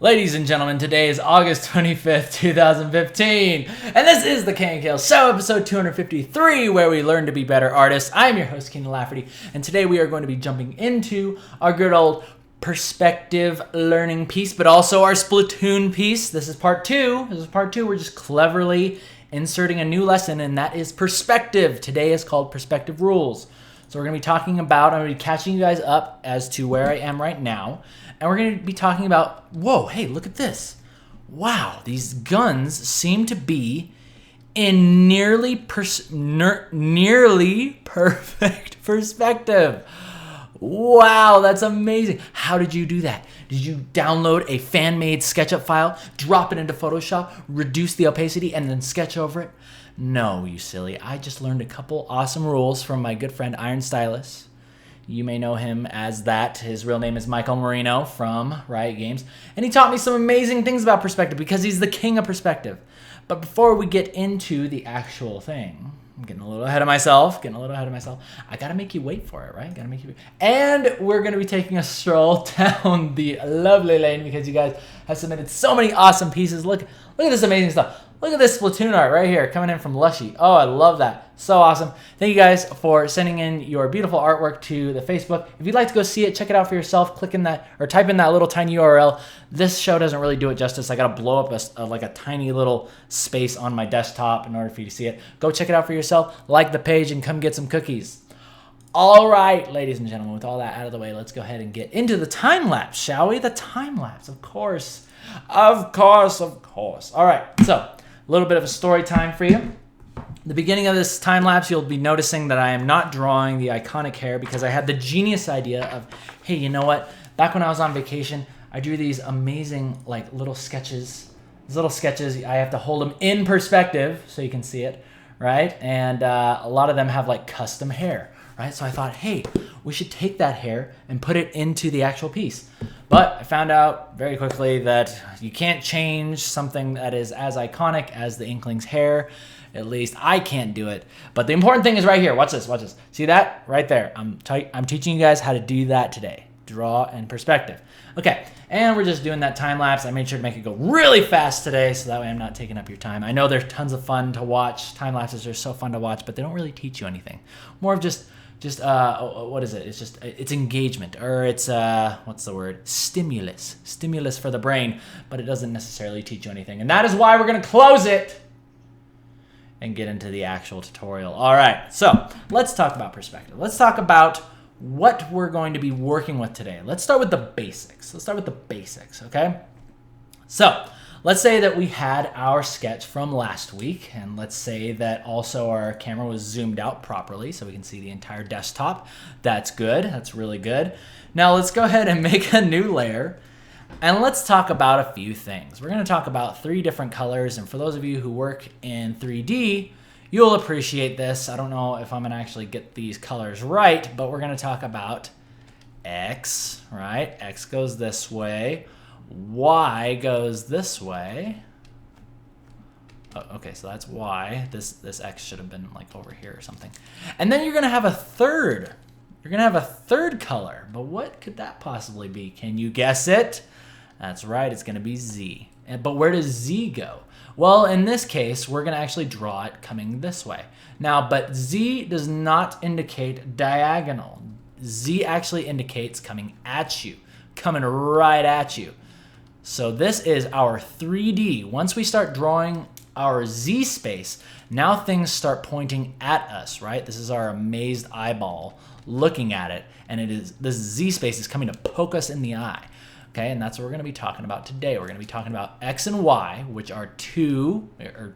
Ladies and gentlemen, today is August 25th, 2015, and this is the KNKL Show, episode 253, where we learn to be better artists. I am your host, Kienan Lafferty, and today we are going to be jumping into our good old perspective learning piece, but also our Splatoon piece. This is part two. We're just cleverly inserting a new lesson, and that is perspective. Today is called Perspective Rules. So we're going to be talking about, I'm going to be catching you guys up as to where I am right now. And we're going to be talking about, whoa, hey, look at this. Wow, these guns seem to be in nearly perfect perspective. Wow, that's amazing. How did you do that? Did you download a fan-made SketchUp file, drop it into Photoshop, reduce the opacity, and then sketch over it? No, you silly. I just learned a couple awesome rules from my good friend Iron Stylus. You may know him as that. His real name is Michael Marino from Riot Games. And he taught me some amazing things about perspective because he's the king of perspective. But before we get into the actual thing, I'm getting a little ahead of myself. I gotta make you wait for it, right? And we're gonna be taking a stroll down the lovely lane because you guys have submitted so many awesome pieces. Look at this amazing stuff. Look at this Splatoon art right here coming in from Lushy. Oh, I love that. So awesome. Thank you guys for sending in your beautiful artwork to the Facebook. If you'd like to go see it, check it out for yourself. Click in that or type in that little tiny URL. This show doesn't really do it justice. I got to blow up like a tiny little space on my desktop in order for you to see it. Go check it out for yourself. Like the page and come get some cookies. All right, ladies and gentlemen, with all that out of the way, let's go ahead and get into the time lapse, shall we? The time lapse, of course. Of course. All right, so a little bit of a story time for you. The beginning of this time lapse, you'll be noticing that I am not drawing the iconic hair because I had the genius idea of, hey, you know what? Back when I was on vacation, I drew these amazing like little sketches. These little sketches, I have to hold them in perspective so you can see it, right? And a lot of them have like custom hair, right? So I thought, hey, we should take that hair and put it into the actual piece. But I found out very quickly that you can't change something that is as iconic as the Inkling's hair. At least I can't do it. But the important thing is right here. Watch this. See that? Right there. I'm teaching you guys how to do that today. Draw in perspective. Okay, and we're just doing that time lapse. I made sure to make it go really fast today so that way I'm not taking up your time. I know they're tons of fun to watch. Time lapses are so fun to watch, but they don't really teach you anything. More of just what is it? It's engagement, or it's what's the word? Stimulus for the brain, but it doesn't necessarily teach you anything. And that is why we're gonna close it and get into the actual tutorial. All right, so let's talk about perspective. Let's talk about what we're going to be working with today. Let's start with the basics. Okay? So let's say that we had our sketch from last week, and let's say that also our camera was zoomed out properly so we can see the entire desktop. That's good. That's really good. Now let's go ahead and make a new layer, and let's talk about a few things. We're going to talk about 3 different colors, and for those of you who work in 3D, you'll appreciate this. I don't know if I'm going to actually get these colors right, but we're going to talk about X, right? X goes this way. Y goes this way. Oh, okay, so that's Y. This X should have been like over here or something. And then you're going to have a third. You're going to have a third color. But what could that possibly be? Can you guess it? That's right, it's going to be Z. But where does Z go? Well, in this case, we're going to actually draw it coming this way. Now, but Z does not indicate diagonal. Z actually indicates coming at you, coming right at you. So this is our 3D. Once we start drawing our Z space, now things start pointing at us, right? This is our amazed eyeball looking at it, and this Z space is coming to poke us in the eye. Okay, and that's what we're going to be talking about today. We're going to be talking about X and Y, which are 2, or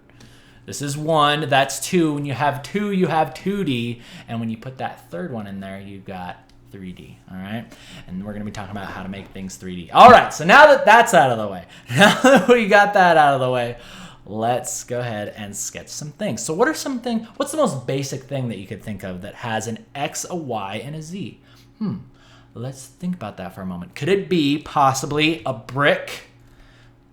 this is 1, that's 2. When you have 2, you have 2D, and when you put that third one in there, you've got 3D, all right? And we're going to be talking about how to make things 3D. All right, so now that that's out of the way, now that we got that out of the way, let's go ahead and sketch some things. So what's the most basic thing that you could think of that has an X, a Y, and a Z? Let's think about that for a moment. Could it be possibly a brick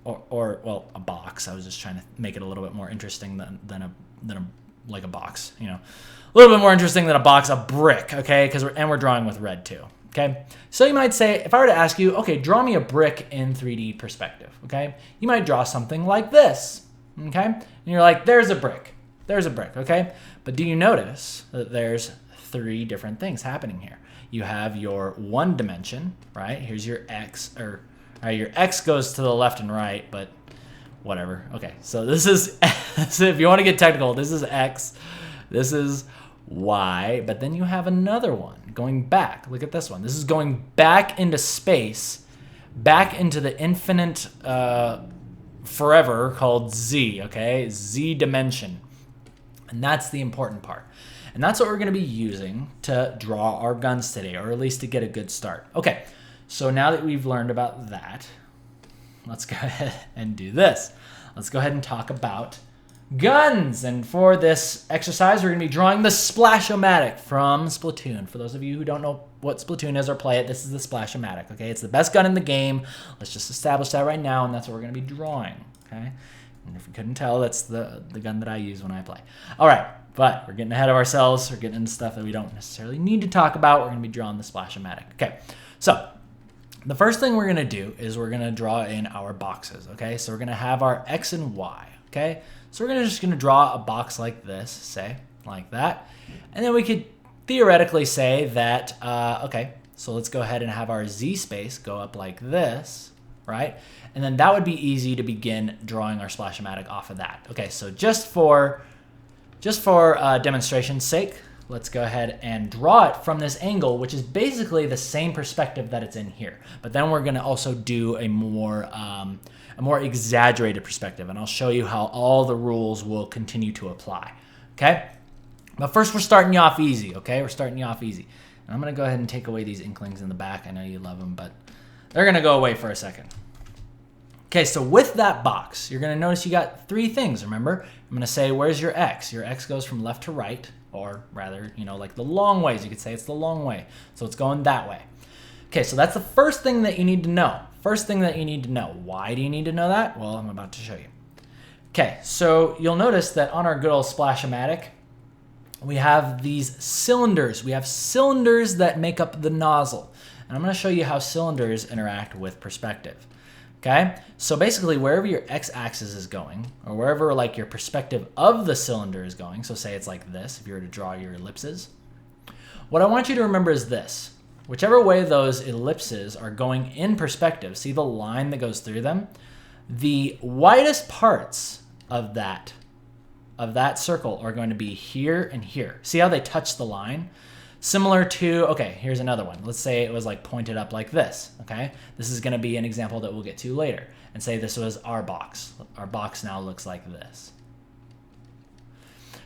or well, a box? I was just trying to make it a little bit more interesting than a box, you know. A little bit more interesting than a box, a brick, okay? We're drawing with red too. Okay, so you might say, if I were to ask you, okay, draw me a brick in 3D perspective, okay? You might draw something like this, okay? And you're like, there's a brick, okay? But do you notice that there's 3 different things happening here? You have your 1 dimension, right? Here's your X, or your X goes to the left and right, but whatever. Okay, so this is, so if you want to get technical, this is X, this is Y, but then you have another one going back. Look at this one. This is going back into space, back into the infinite forever called Z, okay? Z dimension. And that's the important part. And that's what we're going to be using to draw our guns today, or at least to get a good start. Okay, so now that we've learned about that, let's go ahead and do this. Let's go ahead and talk about guns. And for this exercise, we're going to be drawing the Splash-O-Matic from Splatoon. For those of you who don't know what Splatoon is or play it, this is the Splash-O-Matic, okay? It's the best gun in the game. Let's just establish that right now, and that's what we're going to be drawing, okay? And if you couldn't tell, that's the gun that I use when I play. All right, but we're getting ahead of ourselves. We're getting into stuff that we don't necessarily need to talk about. We're going to be drawing the Splash-O-Matic. Okay, so the first thing we're going to do is we're going to draw in our boxes, okay? So we're going to have our X and Y, okay? So we're just going to draw a box like this, say, like that. And then we could theoretically say that, okay, so let's go ahead and have our Z space go up like this, right? And then that would be easy to begin drawing our Splash-O-Matic off of that. Okay, so just for demonstration's sake, let's go ahead and draw it from this angle, which is basically the same perspective that it's in here. But then we're going to also do a more exaggerated perspective, and I'll show you how all the rules will continue to apply, okay? But first, we're starting you off easy, okay? We're starting you off easy. And I'm going to go ahead and take away these inklings in the back. I know you love them, but they're going to go away for a second. Okay, so with that box, you're going to notice you got 3 things, remember? I'm going to say, where's your X? Your X goes from left to right, or rather, you know, like the long ways. You could say it's the long way. So it's going that way. Okay, so that's the first thing that you need to know. First thing that you need to know. Why do you need to know that? Well, I'm about to show you. Okay, so you'll notice that on our good old Splash-O-Matic, we have these cylinders. We have cylinders that make up the nozzle. And I'm going to show you how cylinders interact with perspective. Okay, so basically wherever your x-axis is going, or wherever like your perspective of the cylinder is going, so say it's like this, if you were to draw your ellipses, what I want you to remember is this. Whichever way those ellipses are going in perspective, see the line that goes through them? The widest parts of that circle are going to be here and here. See how they touch the line? Similar to, okay, here's another one. Let's say it was like pointed up like this, okay? This is gonna be an example that we'll get to later. And say this was our box. Our box now looks like this.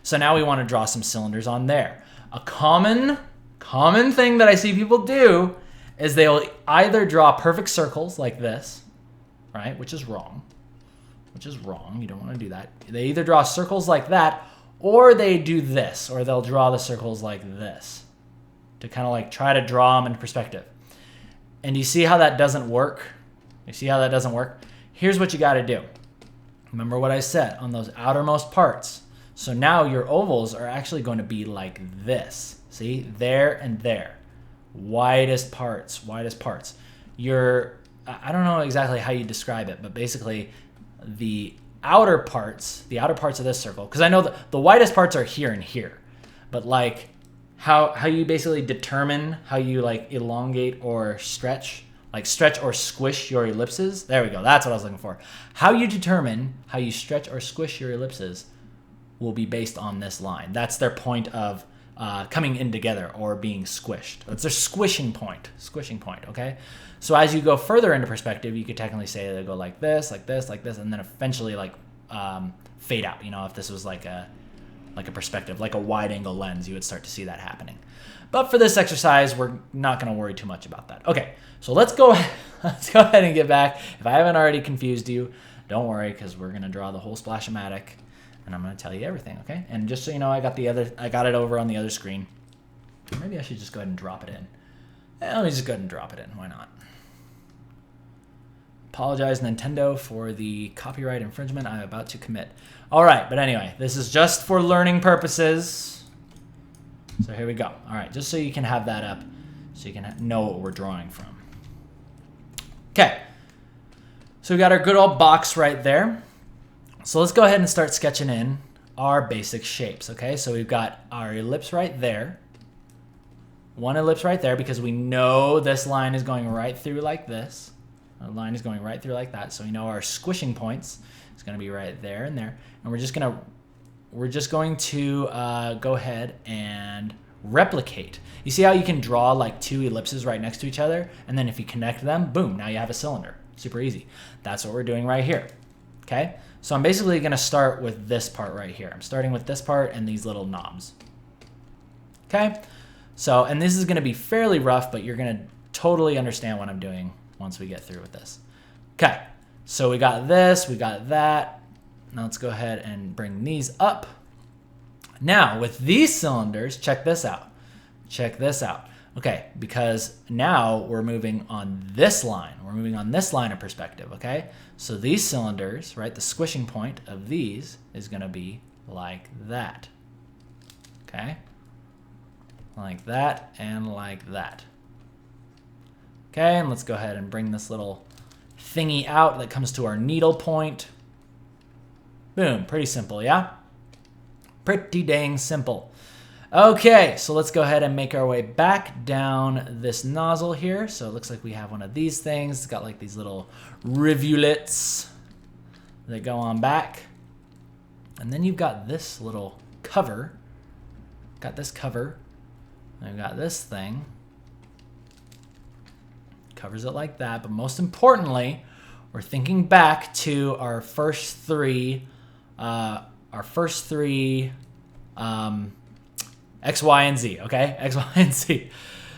So now we wanna draw some cylinders on there. A common thing that I see people do is they'll either draw perfect circles like this, right? Which is wrong, you don't wanna do that. They either draw circles like that, or they do this, or they'll draw the circles like this, to kind of like try to draw them into perspective. And you see how that doesn't work? You see how that doesn't work? Here's what you got to do. Remember what I said on those outermost parts. So now your ovals are actually going to be like this. See, there and there. Widest parts, widest parts. I don't know exactly how you describe it, but basically the outer parts of this circle, because I know that the widest parts are here and here, but like how you basically determine how you like elongate or stretch, like stretch or squish your ellipses. There we go. That's what I was looking for. How you determine how you stretch or squish your ellipses will be based on this line. That's their point of coming in together or being squished. That's their squishing point, okay? So as you go further into perspective, you could technically say they go like this, like this, like this, and then eventually like fade out. You know, if this was like a perspective, like a wide angle lens, you would start to see that happening. But for this exercise, we're not going to worry too much about that. Okay, so let's go ahead and get back. If I haven't already confused you, don't worry, because we're going to draw the whole Splash-O-Matic, and I'm going to tell you everything, okay? And just so you know, I got it over on the other screen. Maybe I should just go ahead and drop it in. Let me just go ahead and drop it in. Why not? Apologize, Nintendo, for the copyright infringement I'm about to commit. All right, but anyway, this is just for learning purposes. So here we go. All right, just so you can have that up, so you can know what we're drawing from. Okay, so we got our good old box right there. So let's go ahead and start sketching in our basic shapes, okay? So we've got our ellipse right there. One ellipse right there because we know this line is going right through like this. Our line is going right through like that. So we know our squishing points is going to be right there and there. And we're just going to go ahead and replicate. You see how you can draw like two ellipses right next to each other? And then if you connect them, boom, now you have a cylinder. Super easy. That's what we're doing right here, okay? So I'm basically going to start with this part right here. I'm starting with this part and these little knobs, okay? So, and this is going to be fairly rough, but you're going to totally understand what I'm doing once we get through with this. Okay, so we got this, we got that. Now let's go ahead and bring these up. Now with these cylinders, check this out. Check this out. Okay, because now we're moving on this line. We're moving on this line of perspective, okay? So these cylinders, right, the squishing point of these is going to be like that, okay? Like that and like that. Okay, and let's go ahead and bring this little thingy out that comes to our needle point. Boom, pretty simple, yeah? Pretty dang simple. Okay, so let's go ahead and make our way back down this nozzle here. So it looks like we have one of these things. It's got like these little rivulets that go on back. And then you've got this little cover. Got this cover. I've got this thing. Covers it like that, but most importantly, we're thinking back to our first three X, Y, and Z, okay? X, Y, and Z.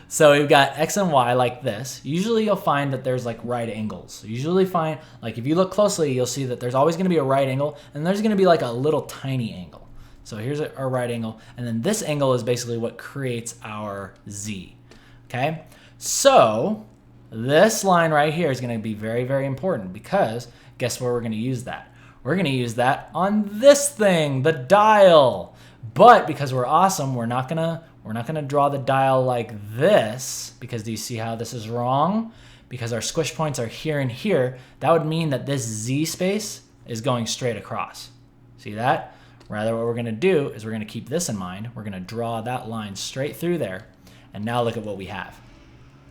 So we've got X and Y like this. Usually you'll find that there's like right angles. Usually find, like if you look closely, you'll see that there's always gonna be a right angle and there's gonna be like a little tiny angle. So here's our right angle, and then this angle is basically what creates our Z, okay? So this line right here is gonna be very, very important because guess where we're gonna use that? We're gonna use that on this thing, the dial. But because we're awesome, we're not gonna draw the dial like this, because do you see how this is wrong? Because our squish points are here and here. That would mean that this Z space is going straight across. See that? Rather, what we're gonna do is we're gonna keep this in mind. We're gonna draw that line straight through there. And now look at what we have.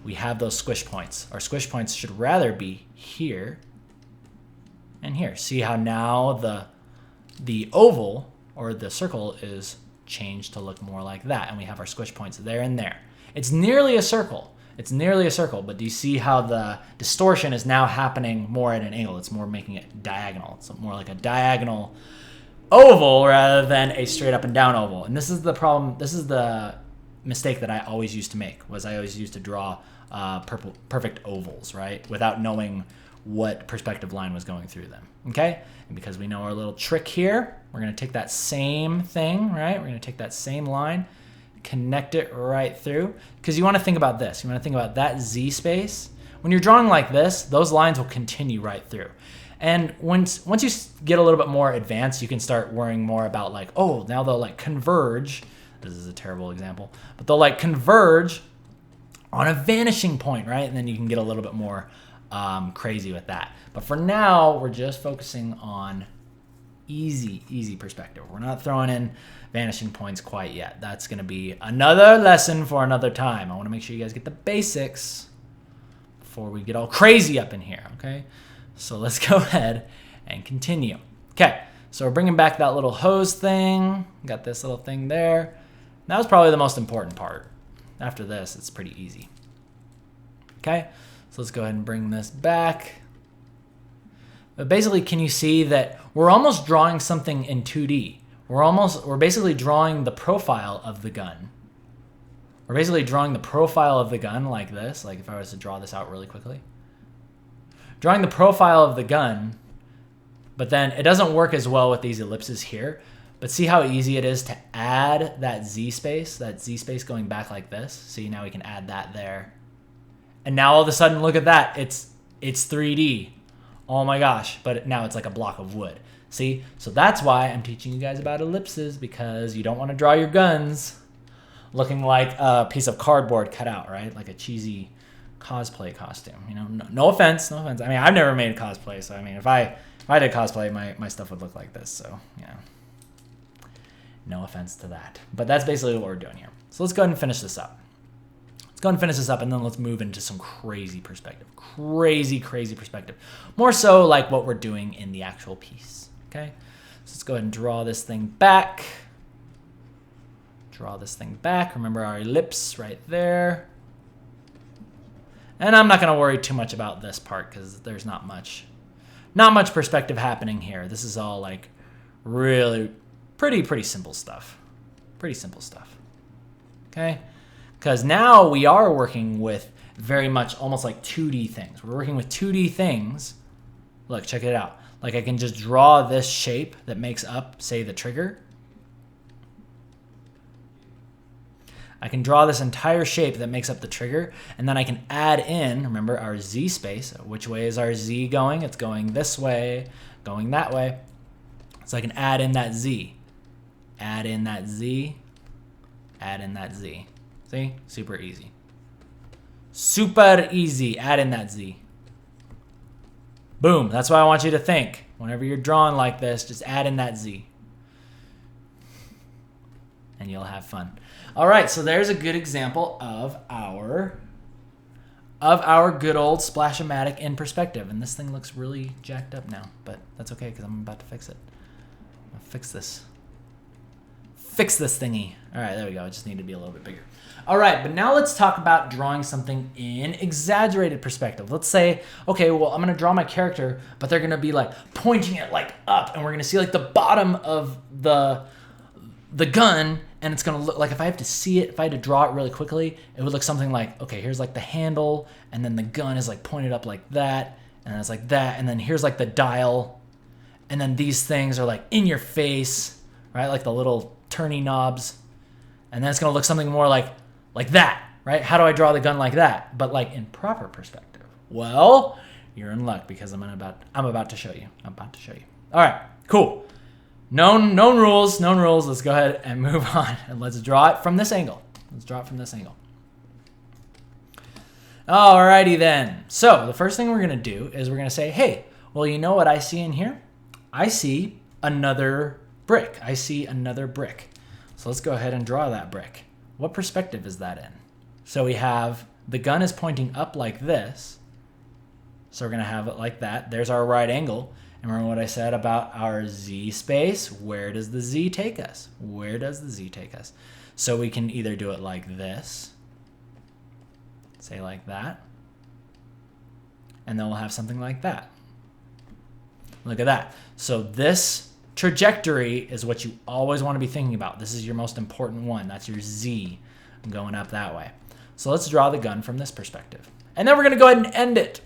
We have those squish points. Our squish points should rather be here and here. See how now the oval or the circle is changed to look more like that, and we have our squish points there and there. It's nearly a circle. It's nearly a circle, but do you see how the distortion is now happening more at an angle? It's more making it diagonal. It's more like a diagonal oval rather than a straight up and down oval. And this is the problem. This is the mistake that I always used to make, was I always used to draw perfect ovals, right? Without knowing what perspective line was going through them, okay? And because we know our little trick here, we're gonna take that same thing, right? We're gonna take that same line, connect it right through, because you wanna think about this. You wanna think about that Z space. When you're drawing like this, those lines will continue right through. And once you get a little bit more advanced, you can start worrying more about like, oh, now they'll like converge. This is a terrible example, but they'll like converge on a vanishing point, right? And then you can get a little bit more crazy with that. But for now, we're just focusing on easy perspective. We're not throwing in vanishing points quite yet. That's gonna be another lesson for another time. I wanna make sure you guys get the basics before we get all crazy up in here, okay? So let's go ahead and continue. Okay, so we're bringing back that little hose thing. Got this little thing there. That was probably the most important part. After this, it's pretty easy. Okay, so let's go ahead and bring this back. But basically, can you see that we're almost drawing something in 2D? We're basically drawing the profile of the gun. We're basically drawing the profile of the gun like this, like if I was to draw this out really quickly. Drawing the profile of the gun, but then it doesn't work as well with these ellipses here. But see how easy it is to add that Z space going back like this. See, now we can add that there. And now all of a sudden, look at that, it's 3D. Oh my gosh, but now it's like a block of wood. See, so that's why I'm teaching you guys about ellipses, because you don't want to draw your guns looking like a piece of cardboard cut out, right? Like a cheesy cosplay costume. You know, no offense, no offense. I mean, I've never made cosplay, so I mean, if I did cosplay, my stuff would look like this. So yeah, no offense to that. But that's basically what we're doing here. So let's go ahead and finish this up. Let's go ahead and finish this up, and then let's move into some crazy perspective. Crazy perspective. More so like what we're doing in the actual piece. Okay, so let's go ahead and draw this thing back. Draw this thing back. Remember our ellipse right there. And I'm not going to worry too much about this part because there's not much perspective happening here. This is all like really pretty simple stuff. Pretty simple stuff. Okay? Because now we are working with very much almost like 2D things. We're working with 2D things. Look, check it out. Like I can just draw this shape that makes up, say, the trigger. I can draw this entire shape that makes up the trigger, and then I can add in, remember, our Z space. Which way is our Z going? It's going this way, going that way. So I can add in that Z. Add in that Z. Add in that Z. See? Super easy. Super easy. Add in that Z. Boom. That's what I want you to think. Whenever you're drawing like this, just add in that Z. And you'll have fun. All right, so there's a good example of our good old Splash-O-Matic in perspective. And this thing looks really jacked up now, but that's okay because I'm about to fix it. I'm gonna fix this. Fix this thingy. All right, there we go. It just needed to be a little bit bigger. All right, but now let's talk about drawing something in exaggerated perspective. Let's say, okay, well, I'm gonna draw my character, but they're gonna be like pointing it like up, and we're gonna see like the bottom of the gun, and it's gonna look like, if I have to see it, if I had to draw it really quickly, it would look something like, okay, here's like the handle, and then the gun is like pointed up like that, and it's like that, and then here's like the dial, and then these things are like in your face, right? Like the little turny knobs, and then it's gonna look something more like that, right? How do I draw the gun like that, but like in proper perspective? Well, you're in luck because I'm about to show you. I'm about to show you. All right, cool. Known rules. Let's go ahead and move on, and let's draw it from this angle. Let's draw it from this angle. Alrighty then. So the first thing we're gonna do is we're gonna say, hey, well, you know what I see in here? I see another brick. I see another brick. So let's go ahead and draw that brick. What perspective is that in? So we have the gun is pointing up like this. So we're gonna have it like that. There's our right angle. And remember what I said about our Z space? Where does the Z take us? Where does the Z take us? So we can either do it like this, say like that, and then we'll have something like that. Look at that. So this trajectory is what you always want to be thinking about. This is your most important one. That's your Z going up that way. So let's draw the gun from this perspective. And then we're going to go ahead and end it,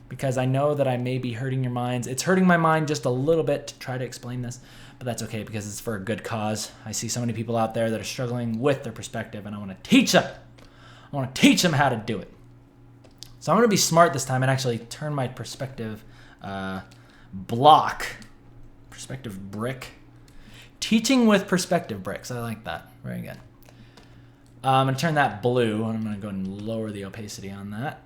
because I know that I may be hurting your minds. It's hurting my mind just a little bit to try to explain this, but that's okay because it's for a good cause. I see so many people out there that are struggling with their perspective, and I want to teach them. I want to teach them how to do it. So I'm going to be smart this time and actually turn my perspective perspective brick. Teaching with perspective bricks. I like that. Very good. I'm going to turn that blue, and I'm going to go and lower the opacity on that.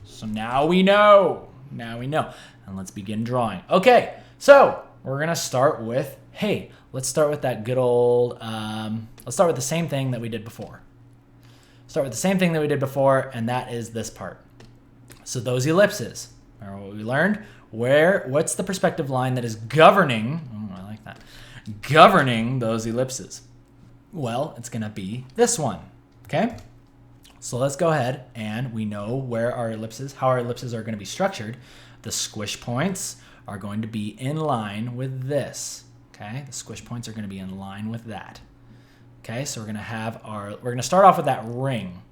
So now we know. Now we know. And let's begin drawing. Okay, so we're going to start with, hey, let's start with that good old, let's start with the same thing that we did before. Start with the same thing that we did before, and that is this part. So those ellipses. Remember what we learned? What's the perspective line that is governing, I like that, governing those ellipses? Well, it's going to be this one, okay? So let's go ahead, and we know where our ellipses, how our ellipses are going to be structured. The squish points are going to be in line with this, okay? The squish points are going to be in line with that. Okay, so we're going to start off with that ring.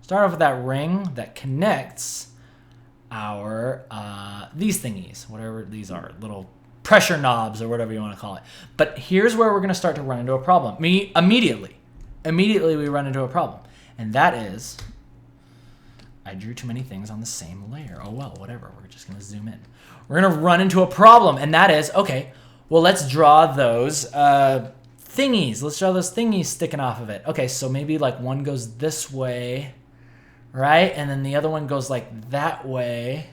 Start off with that ring that connects our, these thingies, whatever these are, little pressure knobs or whatever you want to call it. But here's where we're going to start to run into a problem. Immediately we run into a problem. And that is, I drew too many things on the same layer. Oh well, whatever, we're just going to zoom in. We're going to run into a problem, and that is, okay, well, let's draw those Thingies. Let's draw those thingies sticking off of it. Okay, so maybe like one goes this way, right? And then the other one goes like that way.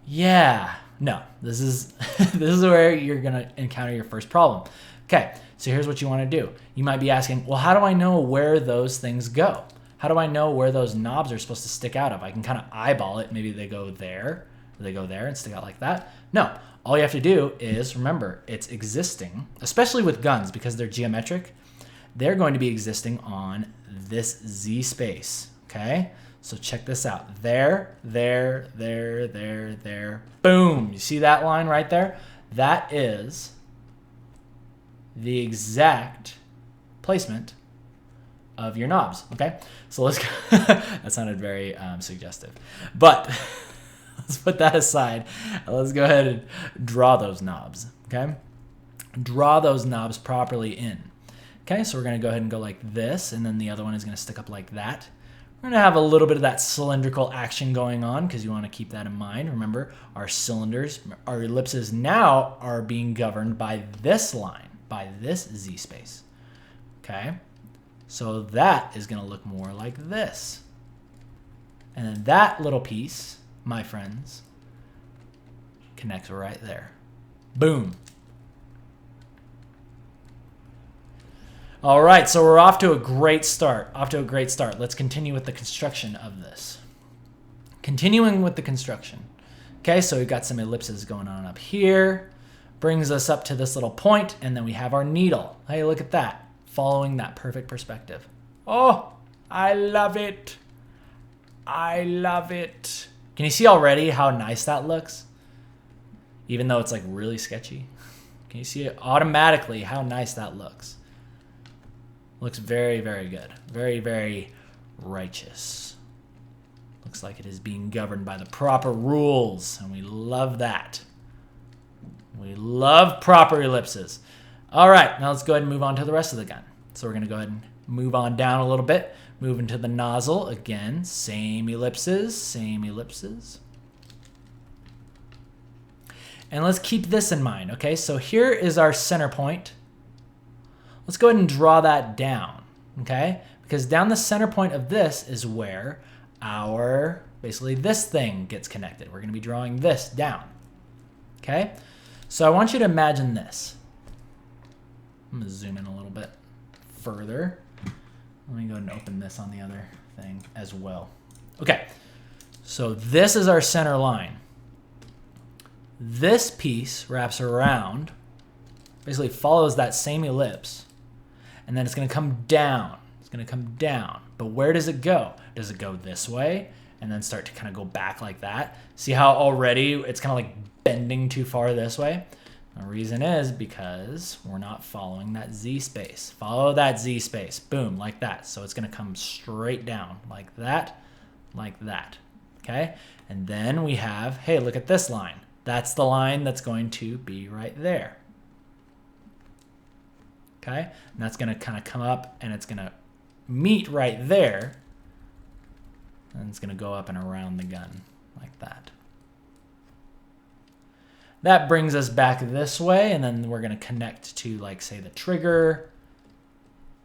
Yeah. No, this is this is where you're gonna encounter your first problem. Okay, so here's what you want to do. You might be asking, well, how do I know where those things go? How do I know where those knobs are supposed to stick out of? I can kind of eyeball it. Maybe they go there, or they go there and stick out like that. No, all you have to do is remember it's existing, especially with guns because they're geometric. They're going to be existing on this Z space, okay? So check this out. There, there, there, there, there. Boom. You see that line right there? That is the exact placement of your knobs, okay? So let's go. That sounded very suggestive. But let's put that aside. Let's go ahead and draw those knobs, okay? Draw those knobs properly in. Okay, so we're going to go ahead and go like this, and then the other one is going to stick up like that. We're going to have a little bit of that cylindrical action going on because you want to keep that in mind. Remember, our cylinders, our ellipses now are being governed by this line, by this Z space. Okay, so that is going to look more like this. And then that little piece, my friends, connects right there. Boom. All right, so we're off to a great start. Let's continue with the construction of this. Continuing with the construction. Okay, so we've got some ellipses going on up here. Brings us up to this little point, and then we have our needle. Hey, look at that. Following that perfect perspective. Oh, I love it. I love it. Can you see already how nice that looks? Even though it's like really sketchy. Can you see it automatically how nice that looks? Looks very, very good. Very, very righteous. Looks like it is being governed by the proper rules, and we love that. We love proper ellipses. All right, now let's go ahead and move on to the rest of the gun. So we're going to go ahead and move on down a little bit. Move into the nozzle. Again, same ellipses, same ellipses. And let's keep this in mind, okay? So here is our center point. Let's go ahead and draw that down, okay? Because down the center point of this is where our, basically this thing gets connected. We're going to be drawing this down, okay? So I want you to imagine this. I'm going to zoom in a little bit further. Let me go ahead and open this on the other thing as well. Okay, so this is our center line. This piece wraps around, basically follows that same ellipse, and then it's going to come down. It's going to come down. But where does it go? Does it go this way and then start to kind of go back like that? See how already it's kind of like bending too far this way? The reason is because we're not following that Z space. Follow that Z space. Boom, like that. So it's going to come straight down like that, okay? And then we have, hey, look at this line. That's the line that's going to be right there. Okay, and that's going to kind of come up and it's going to meet right there. And it's going to go up and around the gun like that. That brings us back this way, and then we're going to connect to, like, say, the trigger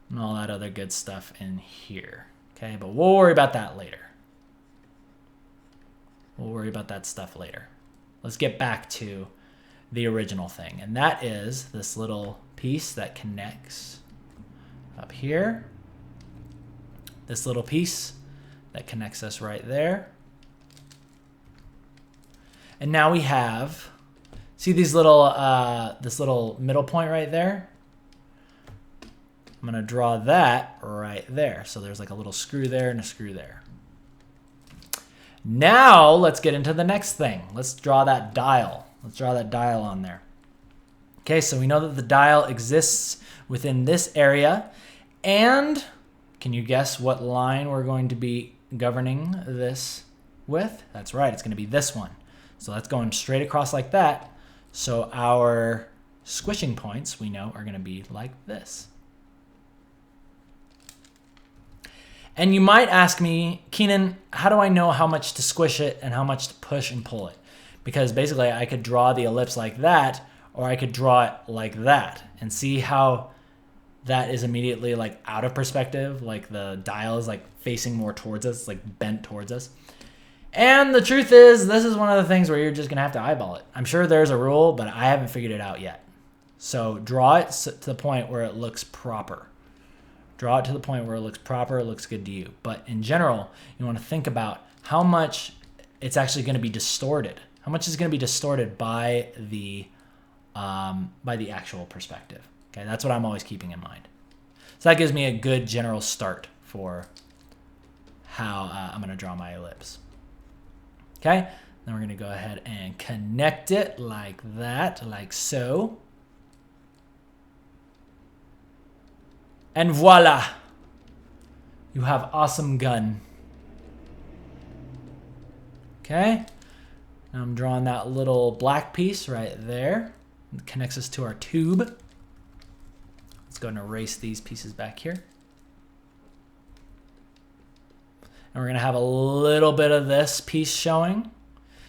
and all that other good stuff in here. Okay, but we'll worry about that later. We'll worry about that stuff later. Let's get back to the original thing, and that is this little piece that connects up here. This little piece that connects us right there. And now we have, see these little, this little middle point right there? I'm gonna draw that right there. So there's like a little screw there and a screw there. Now let's get into the next thing. Let's draw that dial. Let's draw that dial on there. Okay, so we know that the dial exists within this area. And can you guess what line we're going to be governing this with? That's right, it's gonna be this one. So that's going straight across like that. So our squishing points, we know, are gonna be like this. And you might ask me, Keenan, how do I know how much to squish it and how much to push and pull it? Because basically I could draw the ellipse like that, or I could draw it like that. And see how that is immediately like out of perspective. Like the dial is like facing more towards us, like bent towards us. And the truth is, this is one of the things where you're just going to have to eyeball it. I'm sure there's a rule, but I haven't figured it out yet. So draw it to the point where it looks proper. Draw it to the point where it looks proper, it looks good to you. But in general, you want to think about how much it's actually going to be distorted. How much is going to be distorted by the actual perspective. Okay, that's what I'm always keeping in mind. So that gives me a good general start for how I'm going to draw my ellipse. Okay, then we're going to go ahead and connect it like that, like so. And voila, you have awesome gun. Okay, now I'm drawing that little black piece right there. It connects us to our tube. Let's go and erase these pieces back here. And we're gonna have a little bit of this piece showing.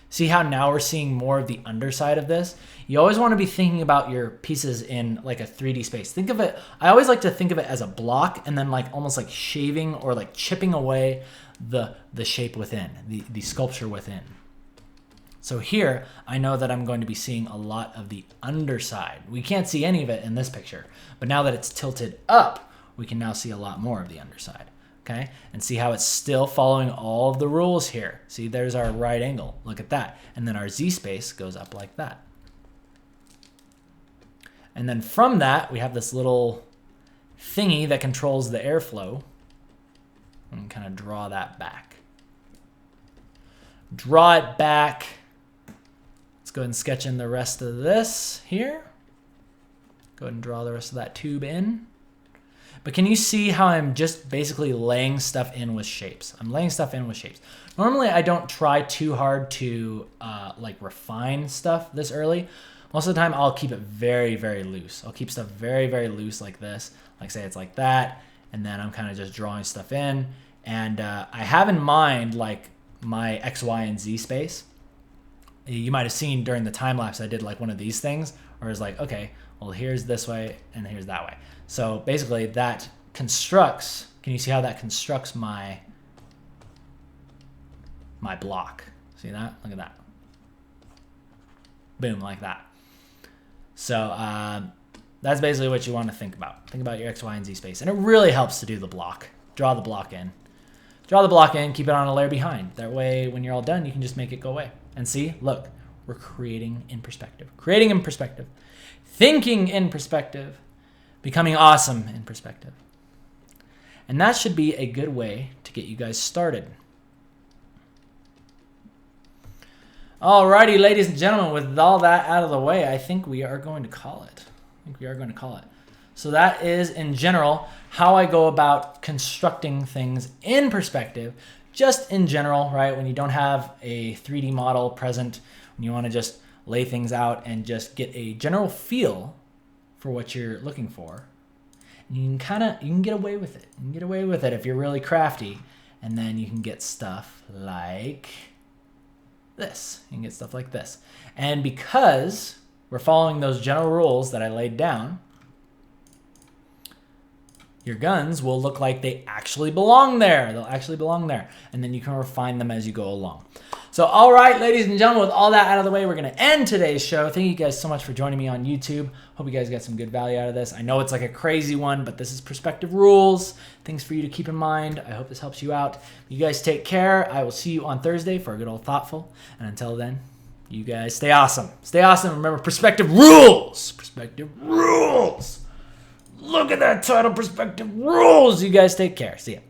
See how now we're seeing more of the underside of this? You always want to be thinking about your pieces in like a 3D space. Think of it, I always like to think of it as a block and then like almost like shaving or like chipping away the shape within, the sculpture within. So here, I know that I'm going to be seeing a lot of the underside. We can't see any of it in this picture, but now that it's tilted up, we can now see a lot more of the underside. Okay, and see how it's still following all of the rules here. See, there's our right angle. Look at that. And then our Z-space goes up like that. And then from that, we have this little thingy that controls the airflow. And kind of draw that back. Draw it back. Let's go ahead and sketch in the rest of this here. Go ahead and draw the rest of that tube in. But can you see how I'm just basically laying stuff in with shapes? I'm laying stuff in with shapes. Normally, I don't try too hard to like refine stuff this early. Most of the time, I'll keep it very, very loose. I'll keep stuff very, very loose like this. Like say it's like that. And then I'm kind of just drawing stuff in. And I have in mind like my X, Y, and Z space. You might have seen during the time lapse, I did like one of these things where it's like, okay, well, here's this way and here's that way. So basically that constructs, can you see how that constructs my block? See that? Look at that. Boom, like that. So that's basically what you want to think about. Think about your X, Y, and Z space. And it really helps to do the block. Draw the block in. Draw the block in, keep it on a layer behind. That way, when you're all done, you can just make it go away. And see, look, we're creating in perspective. Creating in perspective. Thinking in perspective. Becoming awesome in perspective. And that should be a good way to get you guys started. Alrighty, ladies and gentlemen, with all that out of the way, I think we are going to call it. So that is, in general, how I go about constructing things in perspective, just in general, right? When you don't have a 3D model present, when you want to just lay things out and just get a general feel for what you're looking for. And you can get away with it. You can get away with it if you're really crafty. And then you can get stuff like this. You can get stuff like this. And because we're following those general rules that I laid down, your guns will look like they actually belong there. They'll actually belong there. And then you can refine them as you go along. So, all right, ladies and gentlemen, with all that out of the way, we're going to end today's show. Thank you guys so much for joining me on YouTube. Hope you guys got some good value out of this. I know it's like a crazy one, but this is perspective rules. Things for you to keep in mind. I hope this helps you out. You guys take care. I will see you on Thursday for a good old thoughtful. And until then, you guys stay awesome. Stay awesome. Remember, perspective rules. Perspective rules. Look at that title, perspective rules. You guys take care. See ya.